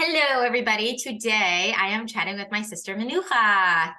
Hello, everybody. Today I am chatting with my sister Menucha.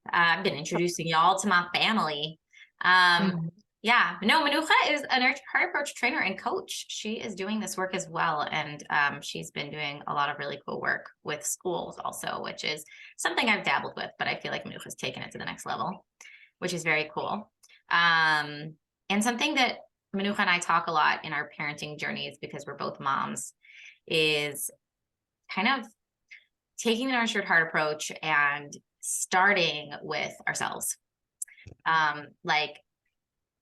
I've been introducing y'all to my family. Yeah, no, Menucha is an heart approach trainer and coach. She is doing this work as well, and she's been doing a lot of really cool work with schools also, which is something I've dabbled with, but I feel like Menucha's taken it to the next level, which is very cool. And something that Menucha and I talk a lot in our parenting journeys, because we're both moms, is kind of taking the nurtured heart approach and starting with ourselves. Like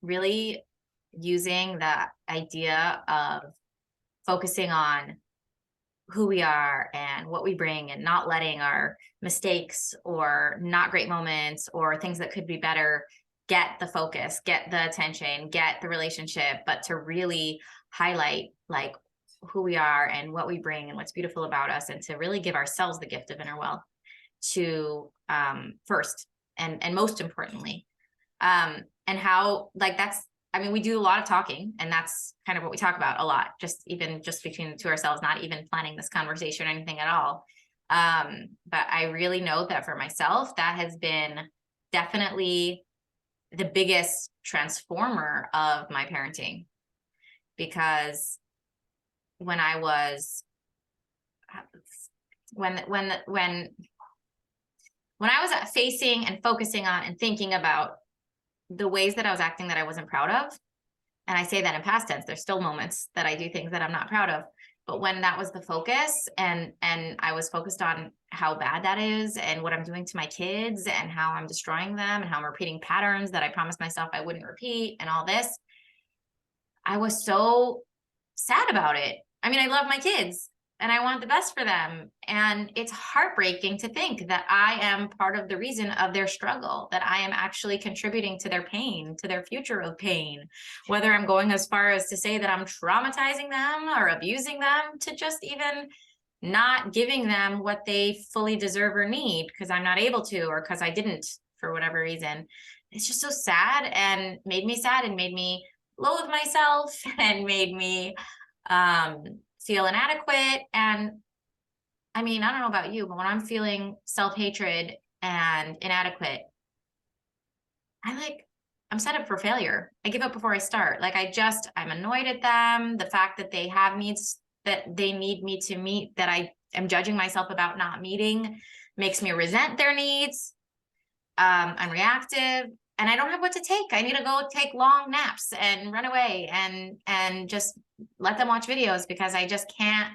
really using the idea of focusing on who we are and what we bring, and not letting our mistakes or not great moments or things that could be better get the focus, get the attention, get the relationship, but to really highlight like who we are and what we bring and what's beautiful about us, and to really give ourselves the gift of inner wealth to first and most importantly. And how, like, that's, I mean, we do a lot of talking, and that's kind of what we talk about a lot, just between the two ourselves, not even planning this conversation or anything at all. But I really know that for myself, that has been definitely the biggest transformer of my parenting, because when I was when I was facing and focusing on and thinking about the ways that I was acting that I wasn't proud of, and I say that in past tense, there's still moments that I do things that I'm not proud of, but when that was the focus, and I was focused on how bad that is and what I'm doing to my kids and how I'm destroying them and how I'm repeating patterns that I promised myself I wouldn't repeat and all this, I was so sad about it. I mean, I love my kids and I want the best for them. And it's heartbreaking to think that I am part of the reason of their struggle, that I am actually contributing to their pain, to their future of pain, whether I'm going as far as to say that I'm traumatizing them or abusing them, to just even not giving them what they fully deserve or need because I'm not able to, or because I didn't for whatever reason. It's just so sad, and made me sad, and made me loathe myself, and made me feel inadequate. And I mean, I don't know about you, but when I'm feeling self-hatred and inadequate, I'm set up for failure. I give up before I start. Like I'm annoyed at them. The fact that they have needs that they need me to meet, that I am judging myself about not meeting, makes me resent their needs. I'm reactive, and I don't have what to take. I need to go take long naps and run away and just let them watch videos, because I just can't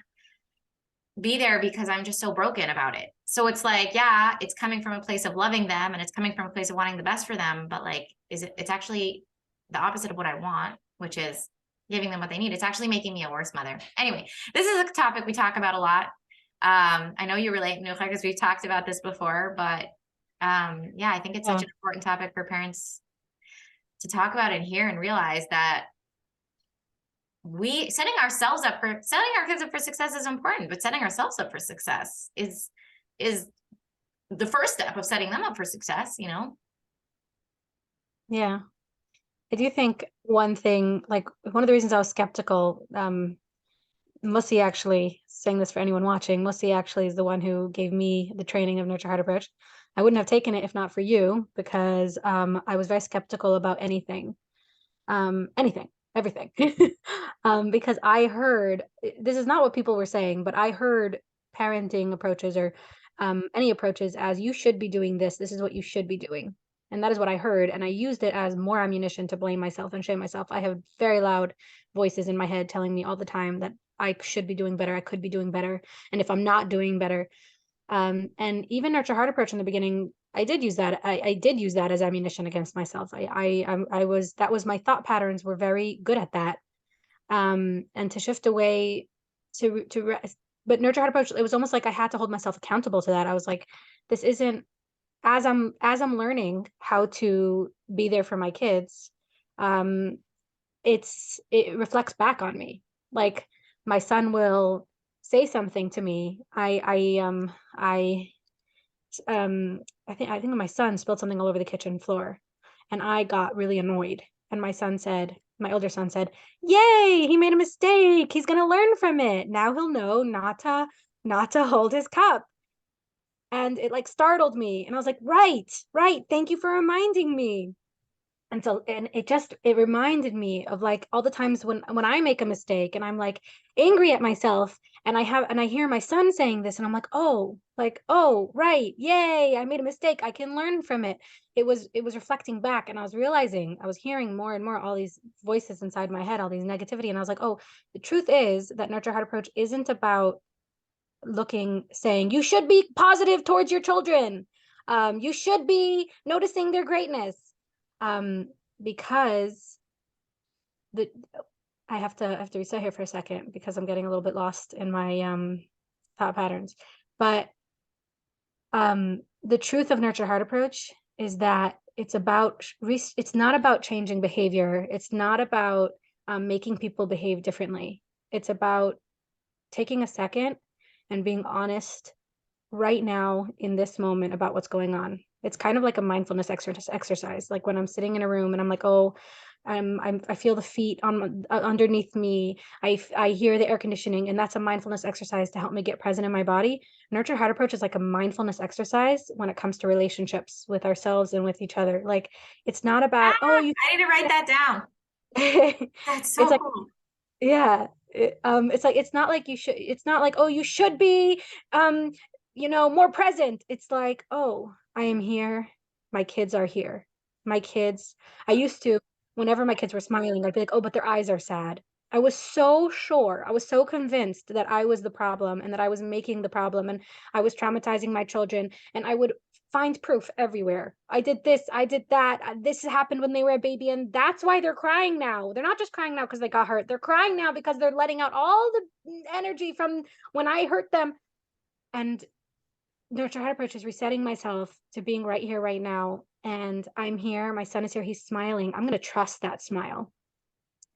be there because I'm just so broken about it. So it's like, yeah, it's coming from a place of loving them, and it's coming from a place of wanting the best for them. But like, it's actually the opposite of what I want, which is giving them what they need. It's actually making me a worse mother. Anyway, this is a topic we talk about a lot. I know you relate, Menucha, because we've talked about this before, but yeah, I think it's such an important topic for parents to talk about and hear, and realize that setting our kids up for success is important, but setting ourselves up for success is the first step of setting them up for success, you know? Yeah. I do think one thing, like one of the reasons I was skeptical, Mussi, actually, saying this for anyone watching, Mussi actually is the one who gave me the training of Nurture Heart Approach. I wouldn't have taken it if not for you, because I was very skeptical about anything, everything. Because I heard, this is not what people were saying, but I heard parenting approaches, or any approaches, as you should be doing this. This is what you should be doing. And that is what I heard. And I used it as more ammunition to blame myself and shame myself. I have very loud voices in my head telling me all the time that I should be doing better. I could be doing better. And if I'm not doing better, and even Nurture Heart Approach in the beginning, I did use that. I did use that as ammunition against myself. That was my thought patterns were very good at that. And to shift away but Nurture Heart Approach, it was almost like I had to hold myself accountable to that. I was like, this isn't, as I'm learning how to be there for my kids, it reflects back on me. Like, my son will say something to me. I think my son spilled something all over the kitchen floor, and I got really annoyed. And my older son said, "Yay, he made a mistake. He's gonna learn from it. Now he'll know not to not to hold his cup. And it like startled me. And I was like, right, right. Thank you for reminding me. And so, and it reminded me of like all the times when I make a mistake and I'm like angry at myself, and I hear my son saying this, and I'm like, oh, right, yay, I made a mistake, I can learn from it. It was reflecting back, and I was realizing I was hearing more and more all these voices inside my head, all these negativity, and I was like, oh, the truth is that nurture heart approach isn't about saying you should be positive towards your children, you should be noticing their greatness, um, because the I have to reset here for a second because I'm getting a little bit lost in my thought patterns. But the truth of nurture heart approach is that it's not about changing behavior. It's not about making people behave differently. It's about taking a second and being honest right now in this moment about what's going on. It's kind of like a mindfulness exercise. Like when I'm sitting in a room and I'm like, oh, I feel the feet on underneath me. I hear the air conditioning, and that's a mindfulness exercise to help me get present in my body. Nurture heart approach is like a mindfulness exercise when it comes to relationships with ourselves and with each other. Like it's not about, oh, you I need to write that down. That's it's so like, cool. yeah, it's like it's not like, oh, you should be um more present. It's like, oh, I am here, my kids are here, my kids. I used to, whenever my kids were smiling, I'd be like, oh, but their eyes are sad. I was so sure, I was so convinced that I was the problem and that I was making the problem, and I was traumatizing my children, and I would find proof everywhere. I did this, I did that. This happened when they were a baby, and that's why they're crying now. They're not just crying now because they got hurt. They're crying now because they're letting out all the energy from when I hurt them. And nurture heart approach is resetting myself to being right here, right now. And I'm here. My son is here. He's smiling. I'm going to trust that smile.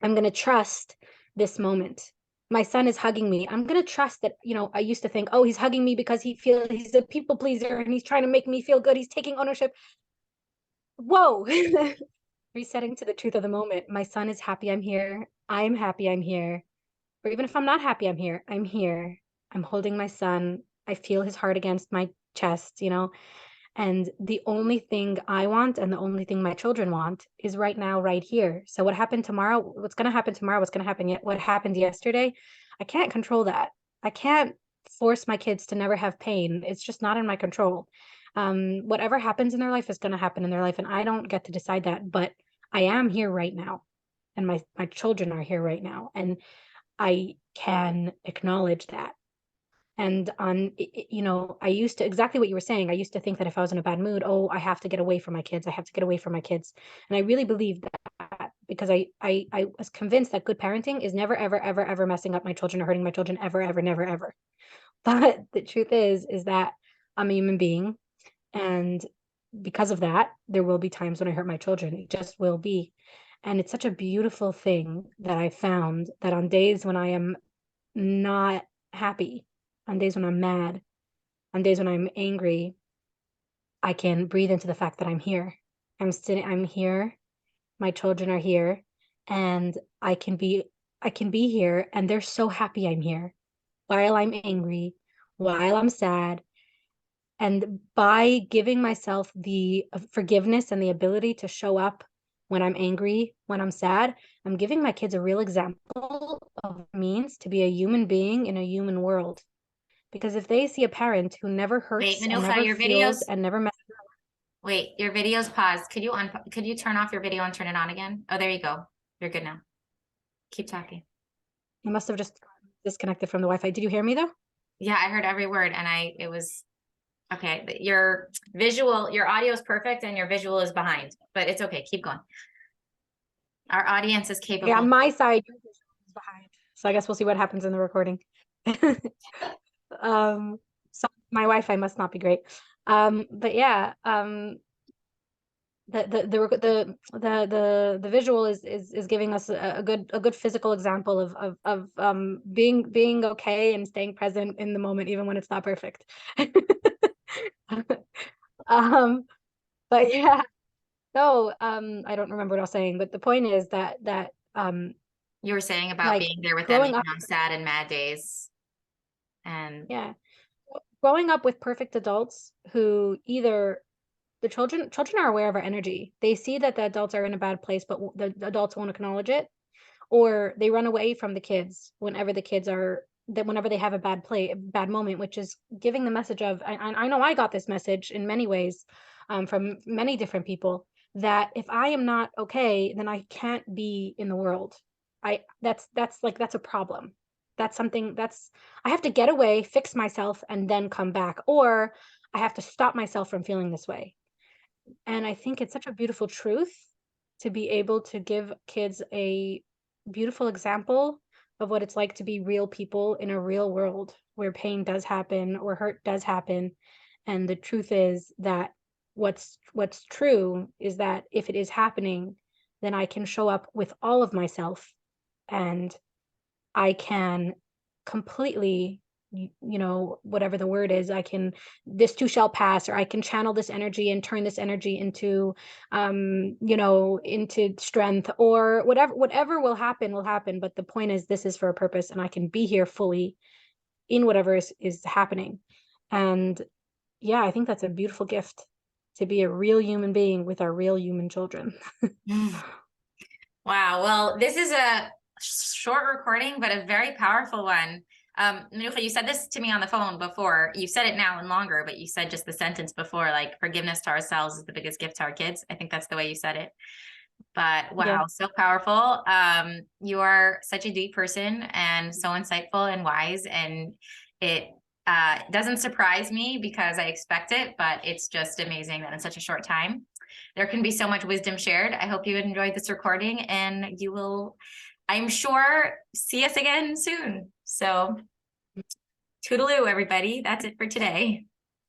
I'm going to trust this moment. My son is hugging me. I'm going to trust that, I used to think, oh, he's hugging me because he feels he's a people pleaser and he's trying to make me feel good. He's taking ownership. Whoa. Resetting to the truth of the moment. My son is happy I'm here. I'm happy I'm here. Or even if I'm not happy I'm here, I'm here. I'm holding my son. I feel his heart against my chest. And the only thing I want and the only thing my children want is right now, right here. So what happened tomorrow, what's going to happen tomorrow, what's going to happen yet, what happened yesterday, I can't control that. I can't force my kids to never have pain. It's just not in my control. Whatever happens in their life is going to happen in their life, and I don't get to decide that. But I am here right now, and my children are here right now, and I can acknowledge that. And I used to, exactly what you were saying, I used to think that if I was in a bad mood, oh, I have to get away from my kids. I have to get away from my kids. And I really believed that because I was convinced that good parenting is never, ever, ever, ever messing up my children or hurting my children, ever, ever, never, ever. But the truth is that I'm a human being. And because of that, there will be times when I hurt my children. It just will be. And it's such a beautiful thing that I found that on days when I am not happy, on days when I'm mad, on days when I'm angry, I can breathe into the fact that I'm here. I'm here, my children are here, and I can be here, and they're so happy I'm here while I'm angry, while I'm sad. And by giving myself the forgiveness and the ability to show up when I'm angry, when I'm sad, I'm giving my kids a real example of what it means to be a human being in a human world. Because if they see a parent who never Wait, hurts and Menucha, never your feels videos. and never messes, Wait, your video's paused. Could you turn off your video and turn it on again? Oh, there you go. You're good now. Keep talking. I must have just disconnected from the Wi-Fi. Did you hear me though? Yeah, I heard every word, and it was okay. Your your audio is perfect and your visual is behind, but it's okay. Keep going. Our audience is Okay, on capable. my side, your visual is behind. So I guess we'll see what happens in the recording. So my Wi-Fi must not be great. But yeah, the visual is giving us a good physical example of being okay and staying present in the moment even when it's not perfect. um but yeah, no, I don't remember what I was saying, but the point is that You were saying about like being there with them growing even up, on sad and mad days. And Yeah. Growing up with perfect adults who either the children are aware of our energy. They see that the adults are in a bad place, but the adults won't acknowledge it, or they run away from the kids whenever the kids are that whenever they have a bad moment, which is giving the message of I know I got this message in many ways, from many different people, that if I am not okay, then I can't be in the world. That's a problem. That's something that's I have to get away, fix myself, and then come back, or I have to stop myself from feeling this way. And I think it's such a beautiful truth to be able to give kids a beautiful example of what it's like to be real people in a real world where pain does happen or hurt does happen. And the truth is that what's true is that if it is happening, then I can show up with all of myself, and I can completely, whatever the word is, I can, this too shall pass, or I can channel this energy and turn this energy into, into strength, or whatever will happen, will happen. But the point is, this is for a purpose, and I can be here fully in whatever is happening. And yeah, I think that's a beautiful gift, to be a real human being with our real human children. wow. Well, this is a short recording, but a very powerful one. Menucha, you said this to me on the phone before. You said it now and longer, but you said just the sentence before, like, forgiveness to ourselves is the biggest gift to our kids. I think that's the way you said it. But wow, Yeah. so powerful. You are such a deep person and so insightful and wise. And it doesn't surprise me because I expect it, but it's just amazing that in such a short time, there can be so much wisdom shared. I hope you enjoyed this recording, and you will, I'm sure, see us again soon. So toodaloo, everybody. That's it for today.